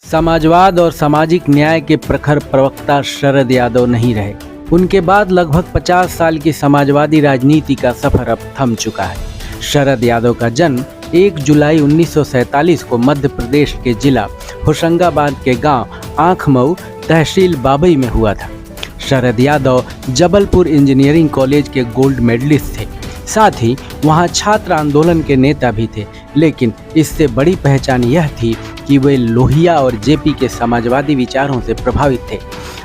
समाजवाद और सामाजिक न्याय के प्रखर प्रवक्ता शरद यादव नहीं रहे। उनके बाद लगभग 50 साल की समाजवादी राजनीति का सफर अब थम चुका है। शरद यादव का जन्म 1 जुलाई 1947 को मध्य प्रदेश के जिला होशंगाबाद के गांव आंखमऊ तहसील बाबई में हुआ था। शरद यादव जबलपुर इंजीनियरिंग कॉलेज के गोल्ड मेडलिस्ट थे। साथ ही वहां छात्र आंदोलन के नेता भी थे, लेकिन इससे बड़ी पहचान यह थी कि वे लोहिया और जेपी के समाजवादी विचारों से प्रभावित थे।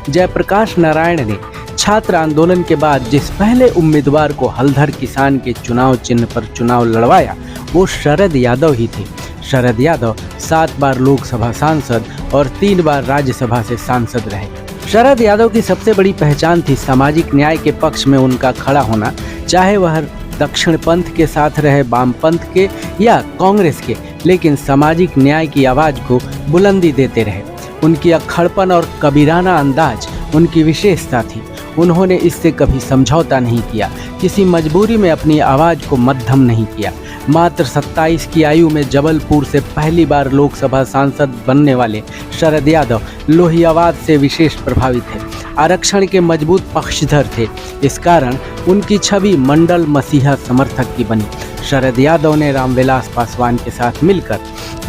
जयप्रकाश नारायण ने छात्र आंदोलन के बाद जिस पहले उम्मीदवार को हलधर किसान के चुनाव चिन्ह पर चुनाव लड़वाया, वो शरद यादव ही थे। शरद यादव 7 बार लोकसभा सांसद और 3 बार राज्यसभा से सांसद रहे। शरद यादव की सबसे बड़ी पहचान थी सामाजिक न्याय के पक्ष में उनका खड़ा होना, चाहे वह दक्षिण पंथ के साथ रहे, वामपंथ के या कांग्रेस के, लेकिन सामाजिक न्याय की आवाज़ को बुलंदी देते रहे। उनकी अक्खड़पन और कबीराना अंदाज उनकी विशेषता थी। उन्होंने इससे कभी समझौता नहीं किया, किसी मजबूरी में अपनी आवाज़ को मध्यम नहीं किया। मात्र 27 की आयु में जबलपुर से पहली बार लोकसभा सांसद बनने वाले शरद यादव लोहियावाद से विशेष प्रभावित थे। आरक्षण के मजबूत पक्षधर थे। इस कारण उनकी छवि मंडल मसीहा समर्थक की बनी। शरद यादव ने रामविलास पासवान के साथ मिलकर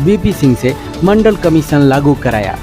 वीपी सिंह से मंडल कमीशन लागू कराया,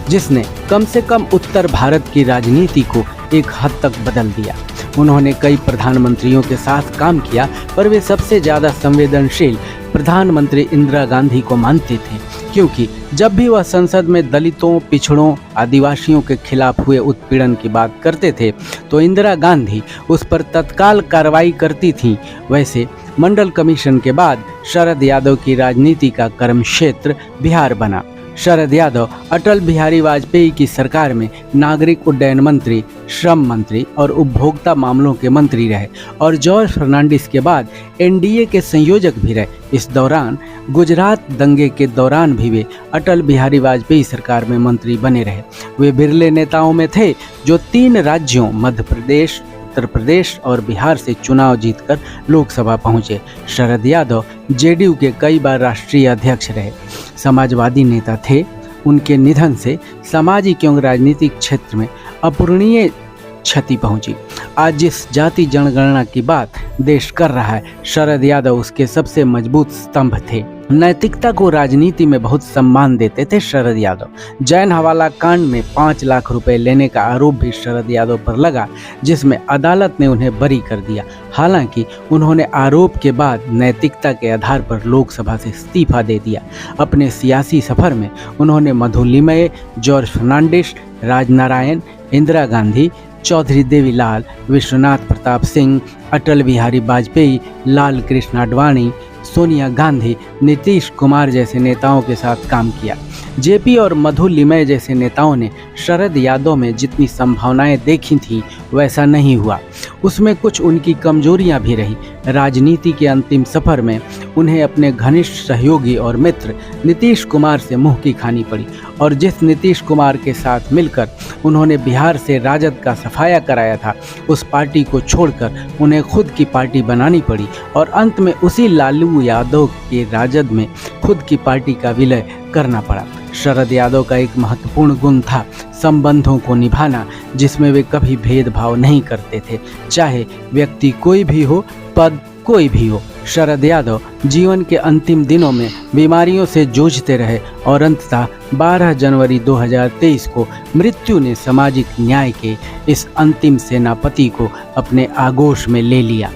जिसने कम से कम उत्तर भारत की राजनीति को एक हद तक बदल दिया। उन्होंने कई प्रधानमंत्रियों के साथ काम किया, पर वे सबसे ज़्यादा संवेदनशील प्रधानमंत्री इंदिरा गांधी को मानते थे, क्योंकि जब भी वह संसद में दलितों, पिछड़ों, आदिवासियों के खिलाफ हुए उत्पीड़न की बात करते थे तो इंदिरा गांधी उस पर तत्काल कार्रवाई करती थीं। वैसे मंडल कमीशन के बाद शरद यादव की राजनीति का कर्म क्षेत्र बिहार बना। शरद यादव अटल बिहारी वाजपेयी की सरकार में नागरिक उड्डयन मंत्री, श्रम मंत्री और उपभोक्ता मामलों के मंत्री रहे और जॉर्ज फर्नांडिस के बाद एनडीए के संयोजक भी रहे। इस दौरान गुजरात दंगे के दौरान भी वे अटल बिहारी वाजपेयी सरकार में मंत्री बने रहे। वे बिरले नेताओं में थे जो 3 राज्यों मध्य प्रदेश, उत्तर प्रदेश और बिहार से चुनाव जीतकर लोकसभा पहुंचे। शरद यादव जेडीयू के कई बार राष्ट्रीय अध्यक्ष रहे। समाजवादी नेता थे। उनके निधन से सामाजिक एवं राजनीतिक क्षेत्र में अपूरणीय क्षति पहुंची। आज जिस जाति जनगणना की बात देश कर रहा है, शरद यादव उसके सबसे मजबूत स्तंभ थे। नैतिकता को राजनीति में बहुत सम्मान देते थे शरद यादव। जैन हवाला कांड में 5 लाख रुपए लेने का आरोप भी शरद यादव पर लगा, जिसमें अदालत ने उन्हें बरी कर दिया। हालांकि उन्होंने आरोप के बाद नैतिकता के आधार पर लोकसभा से इस्तीफा दे दिया। अपने सियासी सफर में उन्होंने मधुलिमय, जॉर्ज फर्नांडिस, राजनारायण, इंदिरा गांधी, चौधरी देवीलाल, विश्वनाथ प्रताप सिंह, अटल बिहारी वाजपेयी, लाल कृष्ण आडवाणी, सोनिया गांधी, नीतीश कुमार जैसे नेताओं के साथ काम किया। जेपी और मधुलिमय जैसे नेताओं ने शरद यादव में जितनी संभावनाएं देखी थीं, वैसा नहीं हुआ। उसमें कुछ उनकी कमजोरियां भी रही। राजनीति के अंतिम सफर में उन्हें अपने घनिष्ठ सहयोगी और मित्र नीतीश कुमार से मुंह की खानी पड़ी, और जिस नीतीश कुमार के साथ मिलकर उन्होंने बिहार से राजद का सफाया कराया था, उस पार्टी को छोड़कर उन्हें खुद की पार्टी बनानी पड़ी और अंत में उसी लालू यादव के राजद में खुद की पार्टी का विलय करना पड़ा। शरद यादव का एक महत्वपूर्ण गुण था संबंधों को निभाना, जिसमें वे कभी भेदभाव नहीं करते थे, चाहे व्यक्ति कोई भी हो, पद कोई भी हो। शरद यादव जीवन के अंतिम दिनों में बीमारियों से जूझते रहे और अंततः 12 जनवरी 2023 को मृत्यु ने सामाजिक न्याय के इस अंतिम सेनापति को अपने आगोश में ले लिया।